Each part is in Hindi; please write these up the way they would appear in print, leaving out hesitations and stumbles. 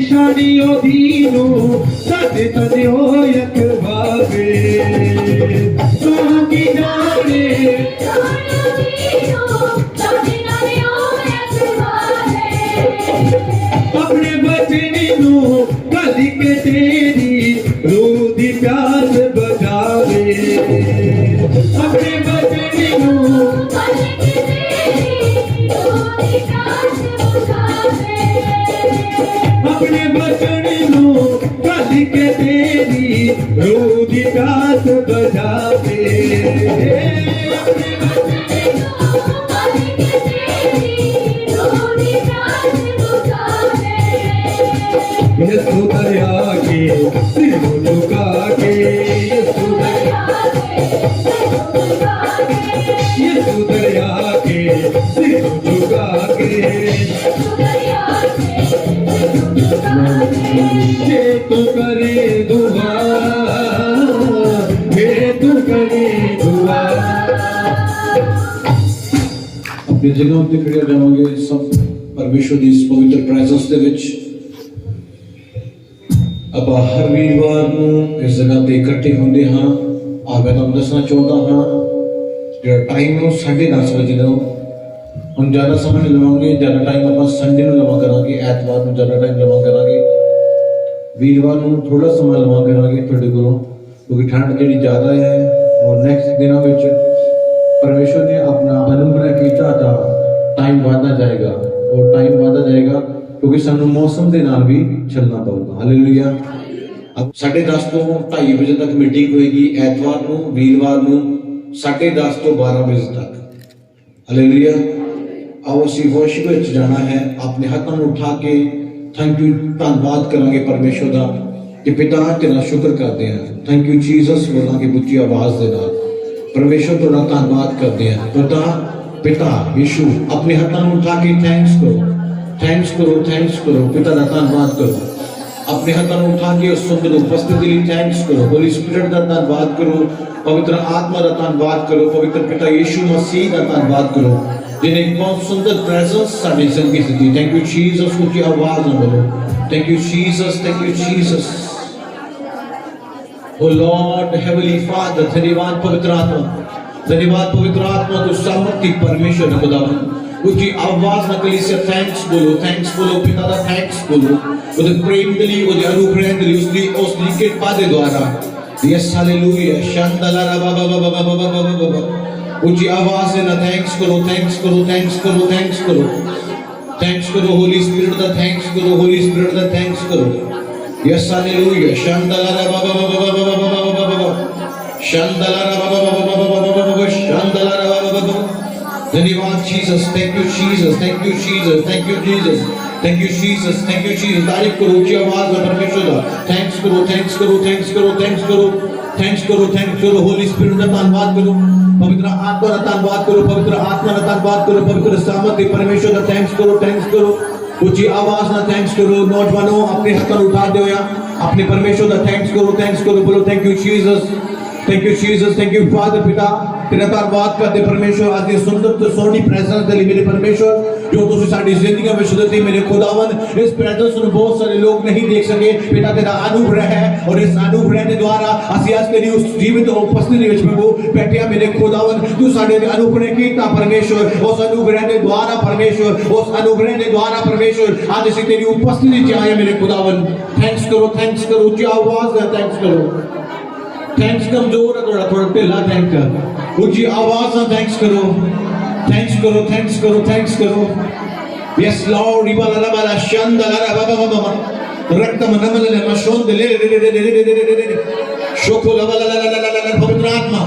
शानियो दीनो सदे सदे हो यक भावे तू की जाने अपने बचने नु कली के तेरी रोदी प्यास बजावे अपने बचने नु कली के तेरी रोदी प्यास बजावे अपने बचने नु कली के तेरी रोदी प्यास बजावे यीशु दरिया के सिर झुका के यीशु दरिया के सिर झुका के ये तू करे दुआ ये तू करे दुआ अपनी जगहों पे खड़े रहोगे सब परमेश्वर की इस पवित्र प्रेजेंस दे विच अब हर वीरवार को इस जगह पे इकट्ठे होंगे हाँ और मैं तुम दसना चाहता हाँ जो टाइम है 10:30 बजे का हम ज़्यादा समय नहीं लवांगे ज़्यादा टाइम अपन संडे में लवा करांगे एतवार में ज़्यादा टाइम लवा करांगे वीरवार में थोड़ा समय लवा करांगे थोड़े को क्योंकि ठंड जी ज़्यादा है और नेक्स्ट दिनों में परमेश्वर ने अपना अनुग्रह किया था टाइम बढ़ता जाएगा और टाइम बढ़ता जाएगा क्योंकि सानू मौसम के नाल भी चलना पड़ेगा हालेलुया अब 10:30 तो 2:30 बजे तक मीटिंग होगी एतवार को वीरवार को 10:30 तो 12 बजे तक हालेलुया आओ सी वर्शिप में जाना है अपने हाथों में उठा के थैंक यू धन्यवाद करेंगे परमेश्वर का कि पिता तेरा शुक्र करते हैं थैंक यू जीसस बोलना की बुच्ची आवाज दे नाल परमेश्वर तेरा धन्यवाद करते हैं पिता यीशु अपने हाथों में उठा के थैंक्स करो पिता का धन्यवाद करो अपने हाथों में उठा के सुंदर उपस्थिति लिए थैंक्स करो होली स्पिरिट का धन्यवाद करो पवित्र आत्मा का धन्यवाद करो पवित्र पिता यीशु मसीह का धन्यवाद करो जिन्हें बहुत सुंदर प्रेजेंस साड़ी जिंदगी से दी थैंक यू जीसस की आवाज में बोलो thank you Jesus O Lord heavenly father धन्यवाद पवित्र आत्मा तो सामर्थ्य परमेश्वर ने खुदावन उसकी आवाज नकली से थैंक्स बोलो पिता का थैंक्स बोलो उधर प्रेम के लिए उधर अनुग्रह के लिए उसकी कृपा के द्वारा यस हालेलुया शांतला ऊंची आवाज से ना थैंक्स करो होली स्पिरिट का थैंक्स करो यस हालेलुया शांतला धन्यवाद जीसस थैंक यू जीसस तारीफ करो ऊंची आवाज में परमेश्वर का थैंक्स करो होली स्पिरिट का धन्यवाद करो पवित्र आत्मा का धन्यवाद करो पवित्र सामर्थ्य परमेश्वर का थैंक्स करो ऊंची आवाज ना थैंक्स करो नौजवानों अपने हाथ उठा दो या अपने परमेश्वर का थैंक्स करो बोलो thank you Jesus thank you father पिता तेरा धन्यवाद करते परमेश्वर आज ये सुंदर तो सोनी प्रेजेंस दे मेरे परमेश्वर जो तुझे साडी जिंदगी में शुद्धते मेरे खुदावन इस प्रेजेंस में बहुत सारे लोग नहीं देख सके पिता तेरा अनुग्रह है और इस अनुग्रह के द्वारा असि आज तेरी उस जीवित उपस्थिति विच प्रभु बैठिया मेरे खुदावन तू साडे अनुग्रह कीता परमेश्वर उस अनुग्रह के द्वारा परमेश्वर आज इसी तेरी उपस्थिति च आए मेरे खुदावन थैंक्स करो ऊंची आवाज से थैंक्स करो थैंक्स कमजोर है थोड़ा ढिला थैंक कर ऊंची आवाज से थैंक्स करो यस लॉर्ड रिबाला बाला शांदला बाबा रक्त मनमले मशोंद ले शोको लबला पवित्र आत्मा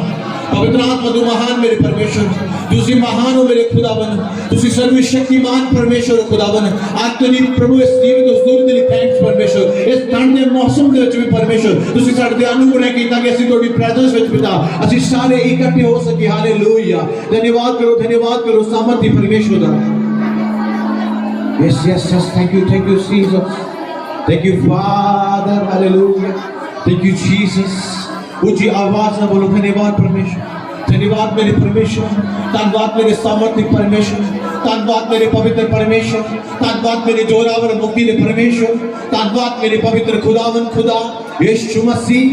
तू महान मेरे परमेश्वर तुसी महान हो मेरे खुदावन तुसी सर्वशक्तिमान परमेश्वर खुदावन आत्मनि प्रभु इस जीवित उस दूर दिली थैंक्स परमेश्वर इस ठंड के मौसम के विच भी परमेश्वर तुसी साडे ते अनुग्रह कीता कि असि तोडी प्रेजेंस विच पिता असि सारे इकट्ठे हो सके हालेलुया धन्यवाद करो सामर्थ्य परमेश्वर दा yes thank you Jesus Thank you, Father. Hallelujah. Thank you, Jesus. ऊंची आवाज में बोलो धन्यवाद परमेश्वर, धन्यवाद मेरे परमेश्वर, धन्यवाद मेरे सामर्थ्य परमेश्वर, धन्यवाद मेरे पवित्र परमेश्वर, धन्यवाद मेरे जोरावर मुक्ति दे परमेश्वर, धन्यवाद मेरे पवित्र खुदावन खुदा यीशु मसीह।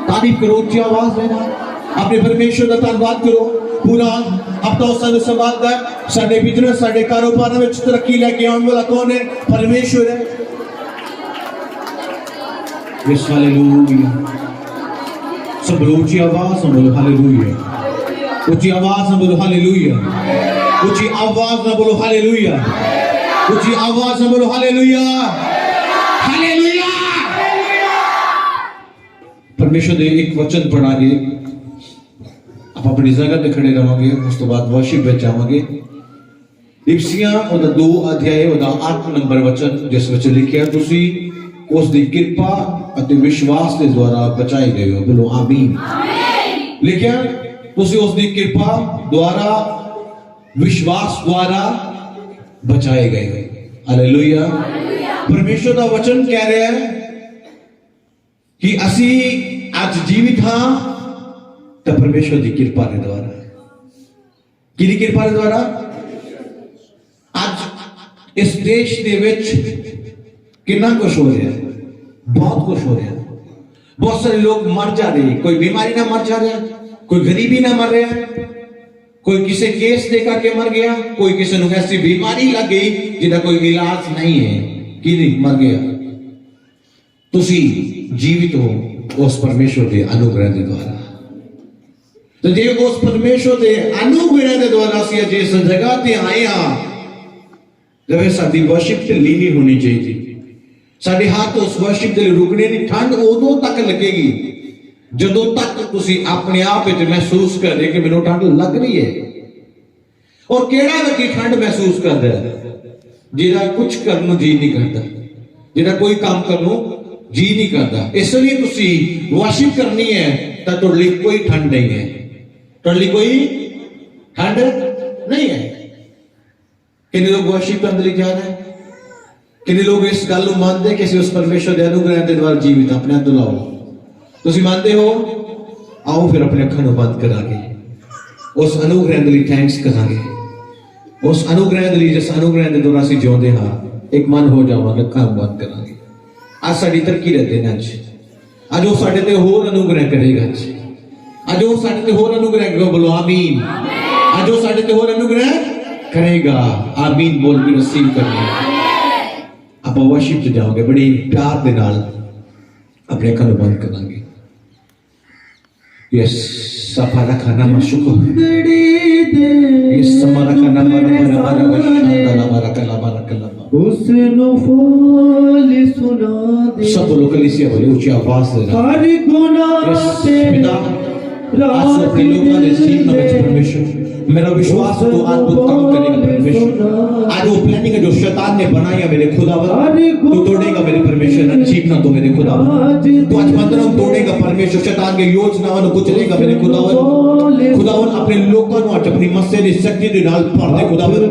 तारीफ करो ऊंची आवाज में, अपने परमेश्वर का धन्यवाद करो। पूरा हफ्ता सानू संभालदा है, साडे बिजनेस साडे कारोबार में तरक्की लेके आने वाला कौन है? परमेश्वर है। Yes hallelujah. सब ऊंची आवाज में बोलो हालेलुया, ऊंची आवाज में बोलो हालेलुया, ऊंची आवाज में बोलो हालेलुया, ऊंची आवाज में बोलो हालेलुया, हालेलुया। परमेश्वर ने एक वचन पढ़ा के आप अपनी जगह पे खड़े रहोगे, उस तो बाद वर्शिप में जाओगे। इफ्सियां ओदा 2 अध्याय ओदा 8 नंबर वचन जिस वच लिखिया तुसी उस दी कृपा अते विश्वास के द्वारा बचाए गए हो। बोलो आमीन। लिखिया तुसी उस दी कृपा द्वारा विश्वास द्वारा बचाए गए हो। हालेलुया। परमेश्वर का वचन कह रहा है कि असी आज जीवित हाँ तो परमेश्वर की कृपा के द्वारा। किहदी कृपा के द्वारा? आज इस देश दे विच कितना कुछ हो रहा है, बहुत कुछ हो रहा है। बहुत सारे लोग मर जा रहे हैं, कोई बीमारी ना मर जा रहा, कोई गरीबी ना मर रहा, कोई किसी केस देखा के मर गया, कोई किसी को ऐसी बीमारी लग गई जिसका कोई इलाज नहीं है, कि मर गया। तुसी जीवित हो उस परमेश्वर के अनुग्रह के द्वारा। तो जे उस परमेश्वर के अनुग्रह के द्वारा सी जिस जगह ते आए हाँ, जब साडी वर्शिप ते लीनी होनी चाहिए। साडे हाथ उस वर्शिप ते रुकने नहीं। ठंड उदों तक लगेगी जदों तक तुसी अपने आप विच महसूस करे कि मैनूं ठंड लग रही है। और केड़ा व्यक्ति ठंड महसूस करता है? जिहदा कुछ करने नूं जी नहीं करता, जिहदा कोई काम करने नूं जी नहीं करता। इसलिए तुसी वर्शिप करनी है तो तुहाडे लई कोई ठंड नहीं है, तुहाडे लई कोई ठंड नहीं है। कितने लोग वर्शिप करने लई जा रहे हैं? कितने लोग इस गल को मानते हैं कि उस परमेश्वर के अनुग्रह के द्वारा जीवित? अपने हाथ लाओ। तुसी मानते हो? आओ फिर अपने अखां बंद करांगे, उस अनुग्रह के लिए थैंक्स करांगे, उस अनुग्रह के लिए जिस अनुग्रह के द्वारा असीं जिउंदे हां। एक मन हो जावांगे, अखां बंद करांगे। आज साडी तरक्की दे दिन अज वो साडे ते होर अनुग्रह करेगा। अज वो साडे ते होर अनुग्रह करेगा। बोलो आमीन। अज वो साडे ते होर अनुग्रह करेगा। आमीन बोल के रिसीव करना। आप वर्शिप च जाओगे, बड़ी प्यार के नाल अपने अखां बंद करांगे। यस सफारा खाना मशुको यस समारा खाना मारा कला उसनो फूल सुना दे। सब लोग कलीसिया बोले ऊंची आवाज से हर गुनाह से पिता आज अपने लोगों ने सीखना बच्चे परमेश्वर मेरा विश्वास तो आज तो काम करेगा परमेश्वर। आज वो प्लानिंग है जो शैतान ने बनाया मेरे खुदावन तो तोड़ेगा मेरे परमेश्वर। जीतना तो मेरे खुदावन तो आज बंधनों तोड़ेगा परमेश्वर। शैतान के योजनाओं को कुचलेगा मेरे खुदावन। खुदावन अपने लोगों को आज अपनी मस्से की शक्ति के नाल भर दे खुदावन।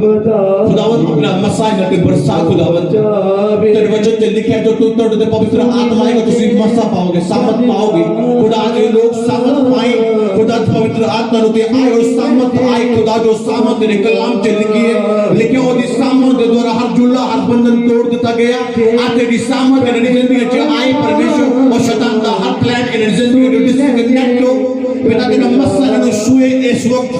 खुदावन अपना मसाह करके बरसा खुदावन। तेरे वचन में लिखा है जो तू तोड़ते पवित्र आत्मा आएगा तो सिर्फ मसा पाओगे, सामर्थ पाओगे। खुदा आज लोग सामर्थ पाए, खुदा पवित्र आत्मा होते आए और सामर्थ आए। खुदा जो सामर्थ तेरे कलाम से लिखी है, लिखे और इस सामर्थ के द्वारा हर जुल्ला हर बंधन तोड़ देता गया। आज तेरी सामर्थ मेरी जिंदगी में आए परमेश्वर और शैतान का हर प्लान मेरी जिंदगी में डिस्कनेक्ट हो। पिता तेरा मसा ने छुए इस वक्त,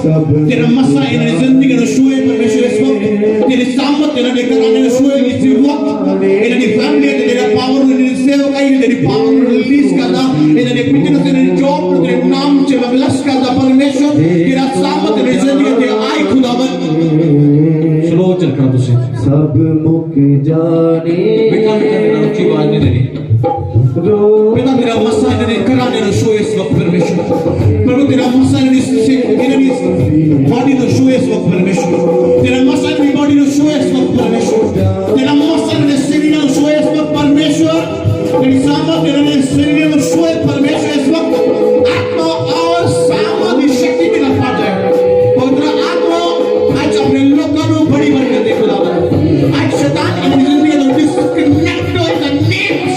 तेरा मसा मेरी जिंदगी में छुए परमेश्वर इस वक्त। तेरी सामर्थ तेरा कराने में छुए इस वक्त। मेरी फैमिली तेरा पावर मेरी सेवकाई तेरी पावर रिलीज करना। मेरे बिजनेस तेरे जॉब तेरे नाम से ब्लेस करना परमेश्वर। तेरा सामर्थ मेरी जिंदगी में आए खुदावन। स्लो चल कर तुझे सब मुक जाने बेटा मेरा ऊंची आवाज नहीं देनी। पिता तेरा मसा ने कराने में छुए इस वक्त परमेश्वर। प्रभु तेरा मसा ने बॉडी को छुए इस वक्त परमेश्वर। तेरा मसा ने बॉडी को छुए इस वक्त परमेश्वर। तेरा मसा ने शरीर को छुए इस वक्त परमेश्वर। तेरी सामर्थ तेरे शरीर को छुए परमेश्वर इस वक्त। आत्मा और सामर्थ की शक्ति में रखा जाए। पवित्र आत्मा आज अपने लोगों को बड़ी बरकत दे खुदावन। आज शैतान की जिंदगी को डिस्कनेक्ट हो इन द नेम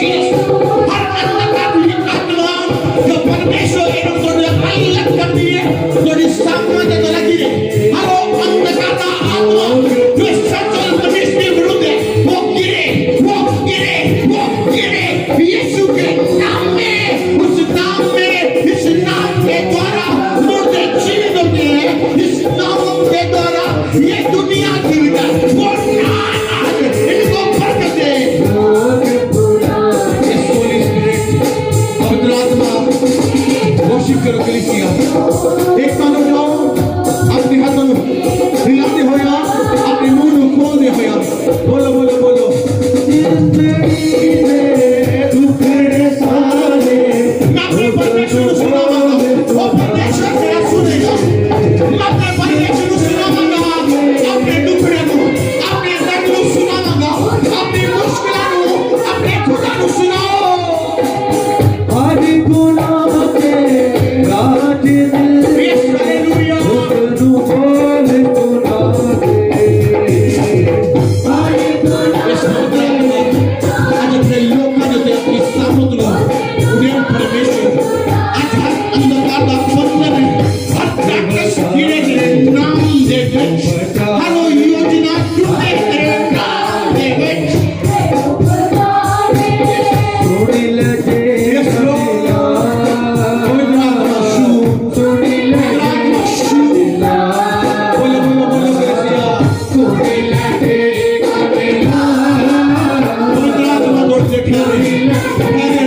पवित्र आत्मा तोड़ते ठहरे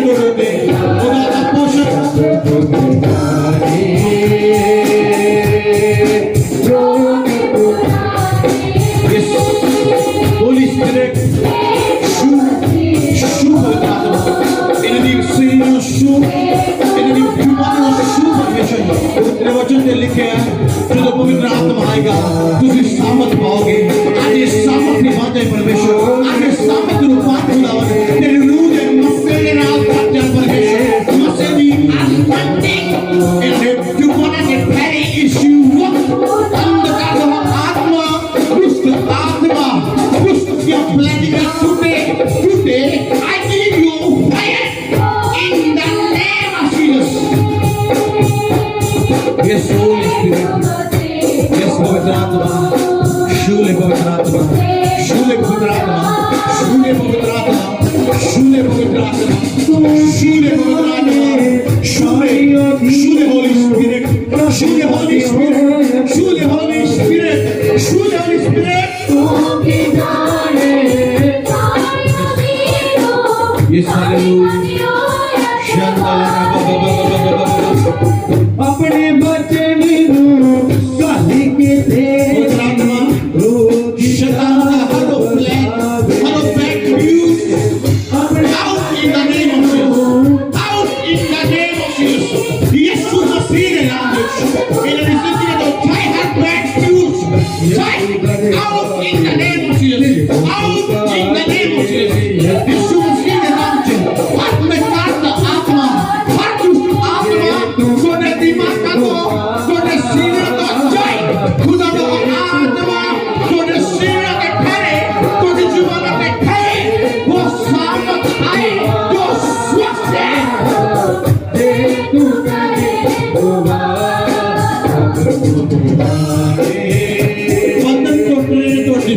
तोड़ते खुदा का पोषक Yes, Holy Spirit, शू पवित्र आत्मा इन्हें शू इन्हें शू परमेश्वर तेरे वचन में लिखे हैं जो तो पवित्र आत्मा आएगा तुझ सामर्थ पाओगे आज ये सामर्थ निभाते परमेश्वर आज ये सामर्थ रूपांत खुदावन तेरे रूह के मसेले नाल प्राप्त परमेश्वर Maseli anointing and you wanna get ready is you अंदर का आत्मा दुष्ट आत्मा दुष्ट क्या planning today I give you fire in the name of Jesus. Yes, Holy Spirit. Yes, पवित्र आत्मा शूले पवित्र आत्मा शूले पवित्र आत्मा शूले पवित्र आत्मा शूले पवित्र आत्मा शूले पवित्र आत्मा शूले Holy Spirit शूले Holy Spirit शूले Holy Spirit शूले Holy Spirit Yes, hallelujah. अपने बचन गाली के थे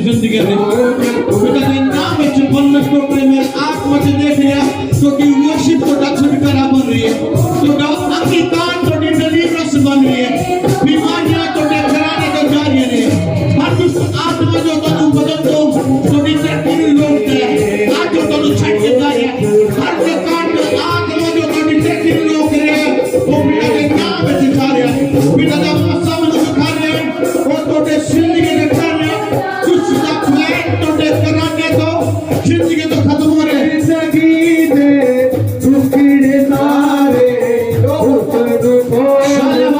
जिंदगी में बेटा ने नाम में बंधन को प्रेम आत्मा से देख लिया तो कि वर्शिप को दक्षिण करा बन रही है तो अंगीकार तो डिलीवरेंस बन रही है बीमारियां तो घराने तो जा रही है हर कुछ आत्मा जो तो बदल दो तो डिटेक्टिव लोग है आज जो तो छट के जा रही है हर प्रकार का आत्मा जो तो डिटेक्टिव लोग है वो बेटा के नाम में दिखा रहे हैं बेटा का मसाला जो दिखा रहे हैं वो तो जिंदगी के कर रहे हैं कराने तो जिंदगी तो खत्म हो रहे जिंदगी दे टुकड़े सारे हुस्न को जिंदगी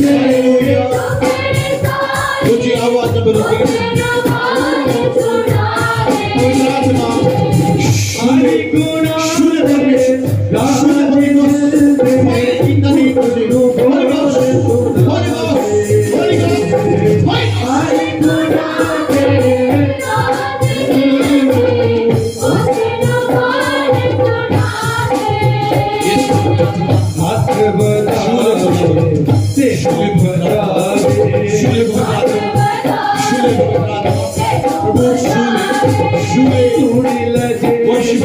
से मुझे आवाज में बोलते हरि गुना शुद्ध परमेश्वर शुद्ध परमेश्वर इतनी खुशी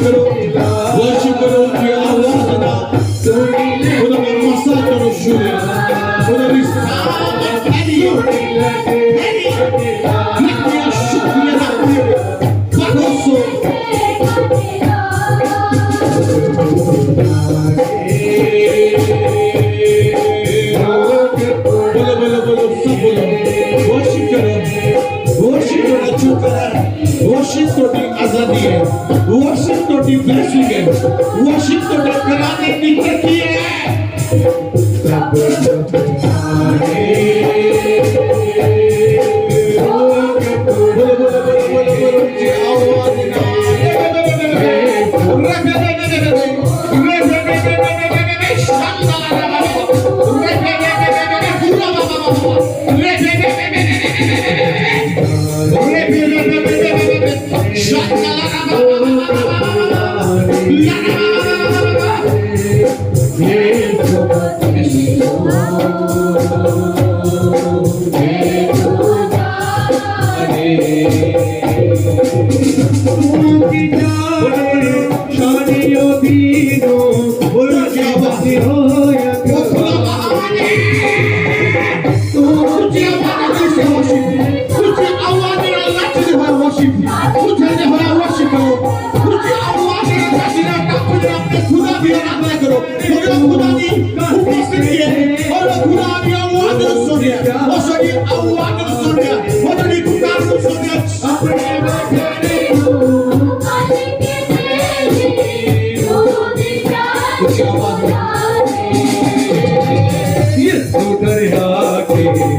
वर्शिप करो ये आवाज ना खुदा का मसा करो शुरू खुदा की सामर्थ है शुक्रिया रखिए भरोसा बोलो सब बोलो वर्शिप करो चुप करो वर्शिप तो आजादी है वर्शिप तो ब्लेसिंग है वर्शिप तो कराने की प्रक्रिया है Oh, आवाज सुन गया वो तेरी पुकार को सुन गया अपने बचने को कुछ आवाज ये तो दरिया के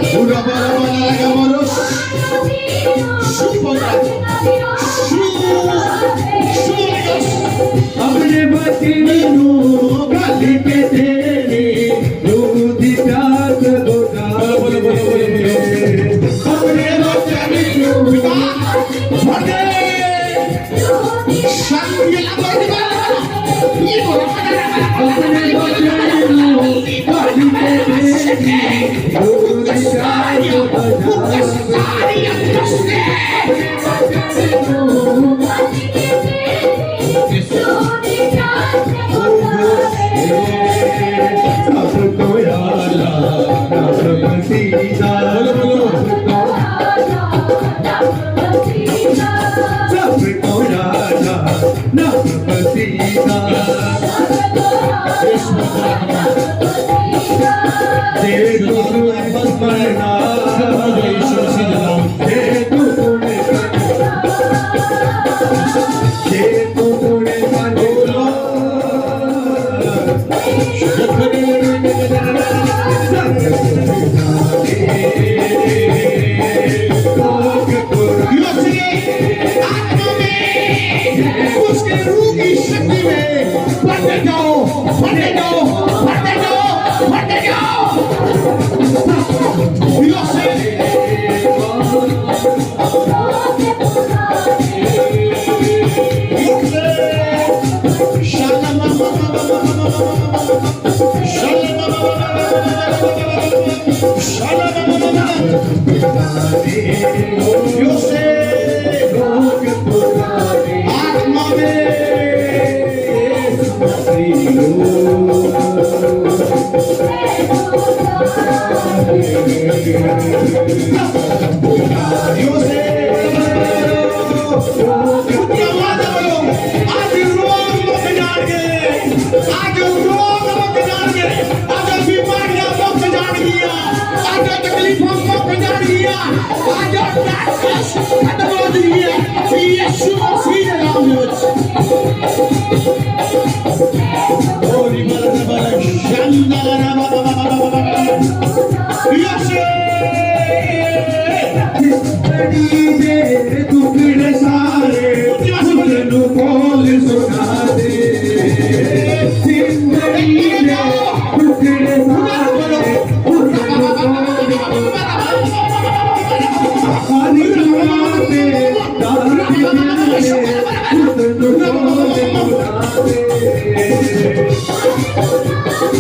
Ura bara bara laga moros. Supaya. Suligos. अपने बचनों गाली के तेरे दूध प्यास बुझा बोलो बोलो बोलो बोलो बोलो अपने बच्चे भरे शांति लगा ये बोलो अपने बचनों गाली के तेरे दूध प्यास सबको यारा बोलो बोलो सबको यारा नपसीदा देखो बस मरना देखो तूने बोलो उसके रूह की शक्ति में बढ़ते जाओ बढ़ते जाओ बढ़ते जाओ बढ़ते जाओ आत्मा में टुकड़े सारे बोल सुना दे जिंदगी दे टुकड़े सारे खाली जमाते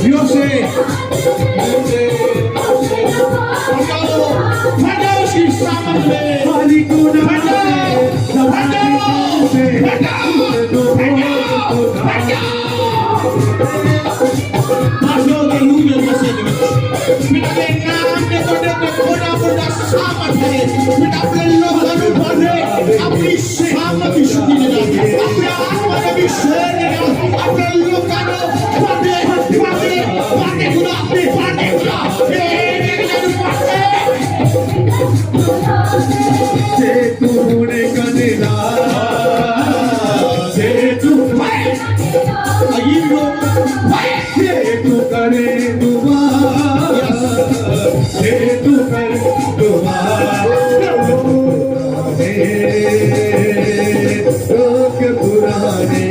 Yo sé. तूने कदिला तू करे दुआ तू कर दुआ लोग पुराने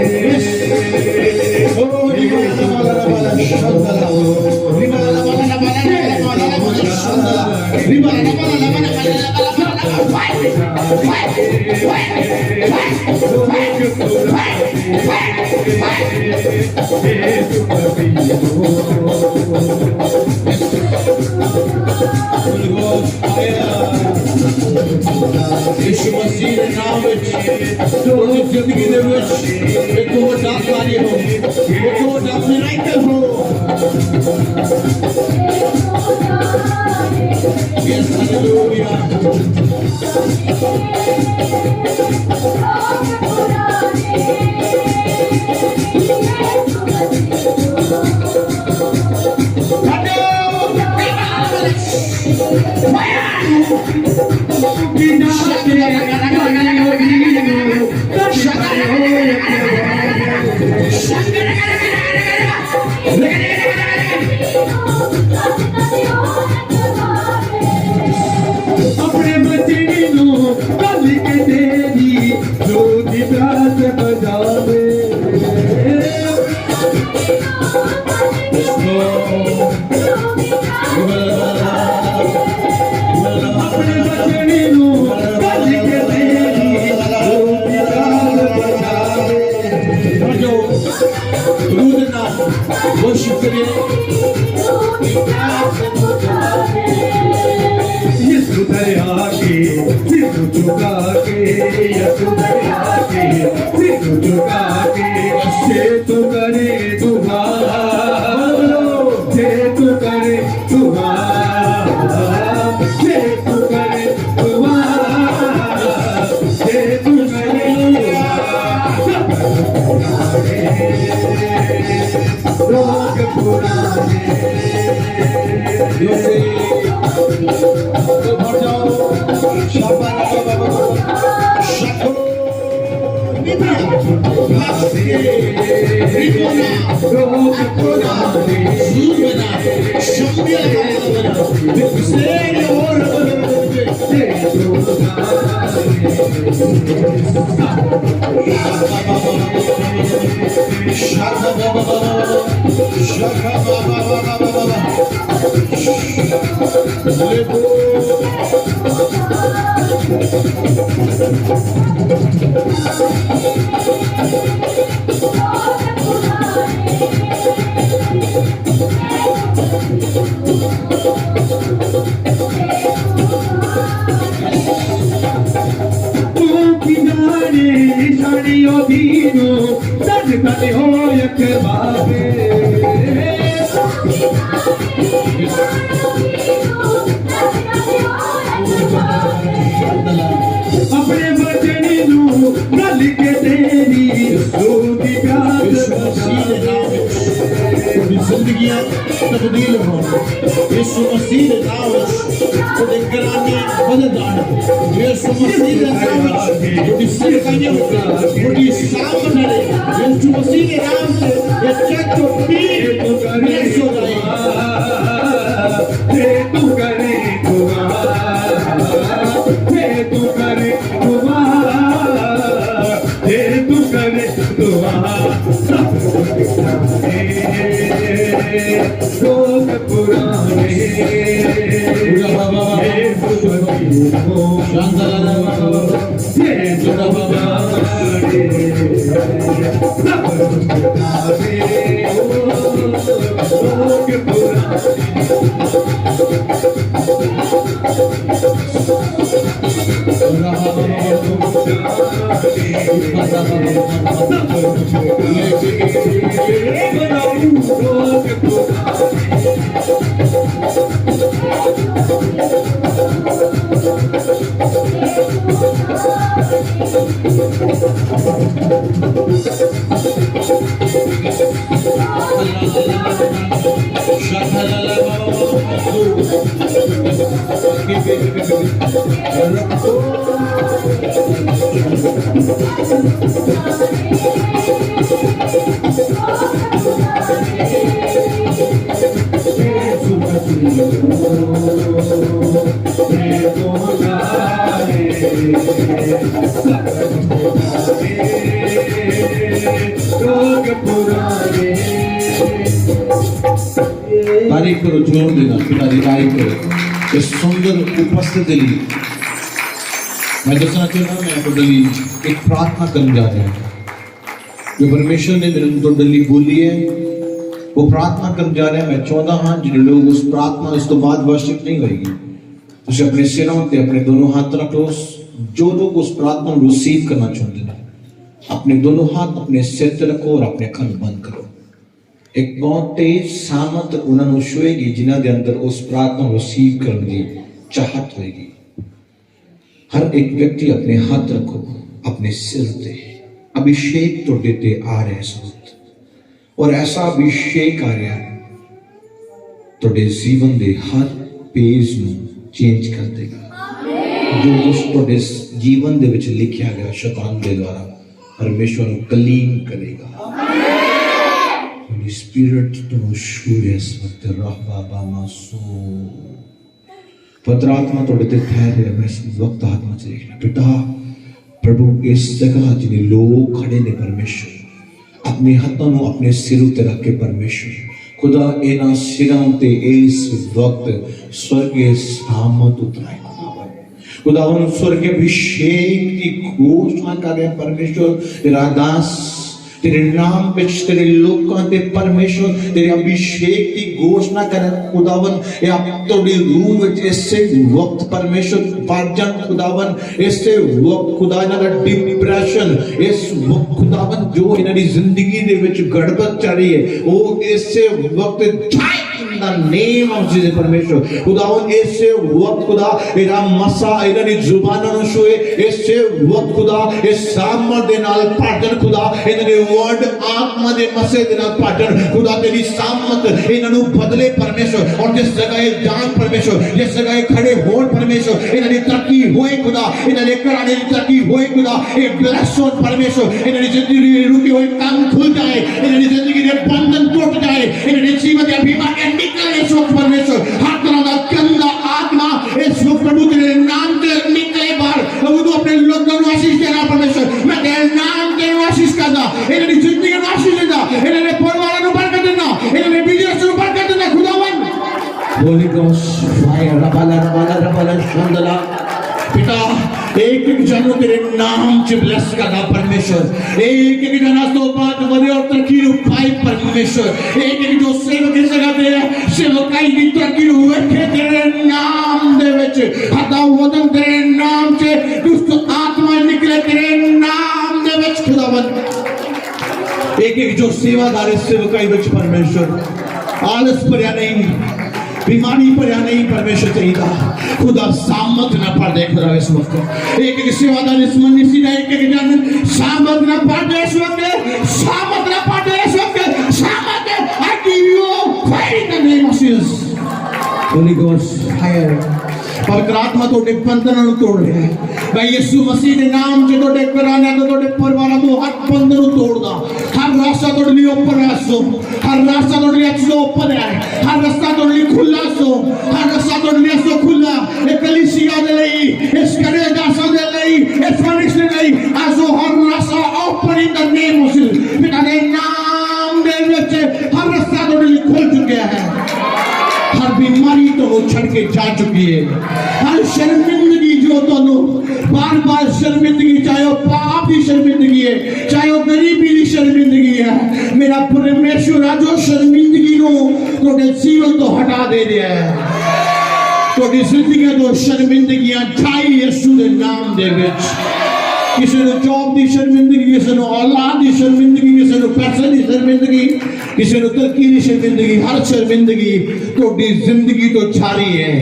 यीशु मसीह के नाम में तुम्हारी जिंदगी दे विच एक वड्डा कार्य हो एक वड्डा मिरेकल हो यस हालेलुया दरिया के सिर झुका के यसु दरिया के सिर झुका के से तू करे दुआ से तू करे दुआ से तू करे दुआ से तू करे रोग पुराने तो भर जाओ अपने बचने नू गल के तेरी रोटी प्यास जिंदगियां तब्दील हों यीशु मसीह दे नाम विच तुहाडे घराने बदलदान यीशु मसीह दे नाम विच तुहाडी सेवकाइयां तुहाडी सामने यीशु मसीह दे नाम से ये चेक तो पीर तो करे सो जाए तू करे दुआ तू करे दुआ तू करे दुआ रोग पुराने तारीफ करो, जोर देना, पिता की तारीफ करो इस सुंदर उपस्थिति लिए। मैं दसना चाहता हूँ, मैं आपको एक प्रार्थना करने जा रहा हूँ जो परमेश्वर ने मेरे तो डली बोली है, वो प्रार्थना करने जा रहे हैं। मैं चाहता हाँ जिन्हें लोग उस प्रार्थना इस तो बाद वर्शिप नहीं होगी, उसे अपने सिरों पे अपने दोनों हाथ रख लो। जो लोग उस प्रार्थना को रिसीव करना चाहते हैं, अपने दोनों हाथ अपने सिर पे रखो और अपने कान बंद करो। एक बहुत तेज सामत उन्होंने छुएगी जिन्हों के अंदर उस प्रार्थना को रिसीव करने की चाहत होगी। हर एक व्यक्ति अपने हाथ रखो अपने सिर पे। अभिषेक तो देते आ रहे इस वक्त, और ऐसा अभिषेक आ रहा है ਤੁਹਾਡੇ जीवन के हर पेज ਨੂੰ चेंज कर देगा। जो कुछ ਤੁਹਾਡੇ जीवन ਦੇ ਵਿੱਚ ਲਿਖਿਆ ਗਿਆ शैतान के द्वारा परमेश्वर ਨੂੰ कलीन करेगा। Holy Spirit तो छूए इस वक्त रहबा बामासो पवित्र आत्मा ਤੁਹਾਡੇ ਤੇ ठहरे। मैं इस वक्त आत्मा से देखना पिता प्रभु इस जगह जिन्हें लोग खड़े ने परमेश्वर अपने हाथों को अपने सिर उत्ते रख के परमेश्वर खुदा इन्हां सिरां ते इस वक्त स्वर्गीय सामत उतराए खुदा उन स्वर्गीय अभिषेक की घोषणा कर रहे परमेश्वर। तेरा दास तेरे नाम विच तेरे लोकां ते परमेश्वर तेरे अभिषेक की घोषणा करें खुदावन या तोड़ी रूह विच इससे वक्त परमेश्वर पाजन खुदावन इससे वक्त खुदा इन्हां दा डिप्रेशन इस वक्त खुदावन जो इन्हां दी जिंदगी दे विच गड़बड़ चल रही है वो इससे वक्त जाए in the name of Jesus परमेश्वर खुदावन इससे वक्त खुदा इरा मसा इन्हां दी जुबानां नु छुए इससे वक्त खुदा इस सामर्थ दे नाल पाजन खुदा इन्हां दे वर्ड आत्मा दे मसे दे नाल पाजन खुदा तेरी सामर्थ इन्हां नु बदले परमेश्वर और जिस जगह ये जान परमेश्वर जिस जगह ये खड़े होण परमेश्वर इन्हां दी तरक्की होए खुदा इन्हां दे घराने दी तरक्की होए खुदा ये ब्लेस हो परमेश्वर इन्हां दी जिंदगी रुकी हुई काम खुल जाए इन्हां दी जिंदगी दे बंधन टूट जाए इन्हां दी जीवन दे बीमारियां निकले इस वक्त परमेश्वर हर तरह दा गंदा आत्मा इस वक्त प्रभु तेरे नाम से निकले बाहर प्रभु तू अपने लोगों को आशीष देना परमेश्वर मैं तेरे नाम के आशीष करदा इन्हां दी जिंदगी को आशीष देना इन्हां दे परिवार को बरकत देना इन्हां दे बिजनेस को बरकत देना खुदावन होली गोस्ट फायर रबाला शंदला पिता एक एक जन तेरे नाम से ब्लेस करना परमेश्वर एक एक जना तो बात बड़े और तरक्की पाए परमेश्वर एक एक जो सेवक इस जगह पे सेवकाई की तरक्की हुए थे तेरे नाम दे विच हटा वदन तेरे नाम से दुष्ट आत्मा निकले तेरे नाम दे विच खुदावन एक एक जो सेवादार इस सेवकाई विच परमेश्वर आलस भरिया नहीं बीमारी पर या नहीं परमेश्वर चाहिए खुदा सामत ना पड़ दे खुदा इस वक्त एक एक सेवादार इस मनुष्य ने एक एक जन सामत ना पड़ दे इस वक्त सामत ना पड़ दे इस वक्त सामत I give you praise in the name of Jesus Holy Ghost fire पवित्र आत्मा तोड़े बंधनों को तोड़ रहे हैं मैं यीशु मसीह के नाम से तोड़े कराने तो तोड़े परिवार को हर बंधन को तोड़ दा हर रास्ता तोड़ लियो ऊपर रास्ता हर रास्ता तोड़ लिया जो ऊपर है हर रास्ता तोड़ लिया खुला सो हर रास्ता तोड़ लिया सो खुला एक कलीसिया दे लई इस कनेडा सा दे लई इस फनिक्स दे लई आजो हर रास्ता open in the name of Jesus पिता के नाम दे विच हर रास्ता तोड़ लिया खुल चुका है हर बीमारी तो वो छड़ के जा चुकी है हर शर्मिंदगी जो तो बार बार शर्मिंदगी चाहे वो पाप की शर्मिंदगी है चाहे वो गरीबी की शर्मिंदगी है मेरा परमेश्वर जो शर्मिंदगी को तो जीवन तो हटा दे रहा है तो जिंदगी तो शर्मिंदगियां जाई यीशु के नाम दे विच किसी ने जॉब की शर्मिंदगी किसी ने औलाद की शर्मिंदगी किसी ने पैसे की शर्मिंदगी किसी ने तरक्की की शर्मिंदगी हर शर्मिंदगी तोड़ी जिंदगी तो जारी है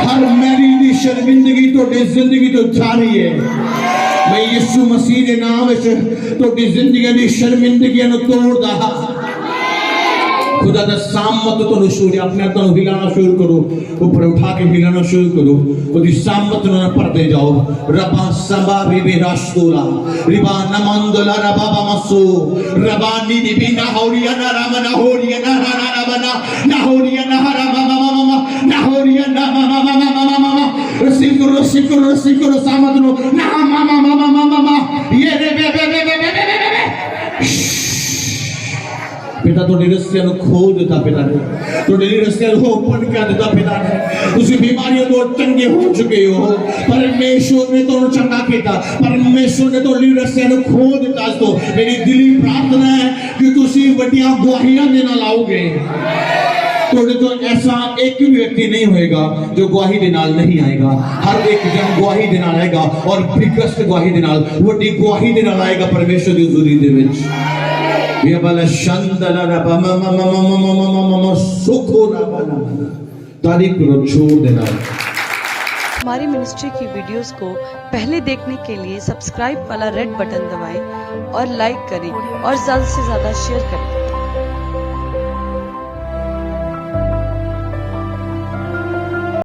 हर मैरिज की शर्मिंदगी तोड़ी जिंदगी तो जारी है मैं यीशु मसीह के नाम में तोड़ी जिंदगी की शर्मिंदगी को तोड़दा खुदा दा सामत तो शुरू अपने तो हिलाना शुरू करो ऊपर उठा के हिलाना शुरू करो ओदी सामत न पड़ते जाओ रबा संबा रिबे रास्तोला रिबा नमंदला रबा मसो रबा नी बिना होरिया ना राम ना होरिया ना राबना ना होरिया ना रामा मामा ना होरिया ना मामा रसिकुरो सामत नो ना मामा ये रे बे पिता तो रस्तियां को खोल देता पिता ने तो रस्तियां को ओपन कर देता पिता ने उसी बीमारियों तो चंगे हो चुके हो परमेश्वर ने तो चंगा किया परमेश्वर ने तो रस्तियां को खोल देता तो मेरी दिली प्रार्थना है कि तुसी बड़ियां गवाहियां देना लाओगे तो ऐसा एक भी व्यक्ति नहीं होएगा जो गवाही दे नाल नहीं आएगा हर एक जन गवाही दे नाल आएगा और बिगेस्ट गवाही दे नाल वड्डी गवाही दे नाल आएगा परमेश्वर दी हुजूरी दे विच ये वाला शंदला रबा मम सुखो रबा तारीख को छोड़ देना हमारी मिनिस्ट्री की वीडियोस को पहले देखने के लिए सब्सक्राइब वाला रेड बटन दबाएं और लाइक करें और ज़्यादा से ज़्यादा शेयर करें।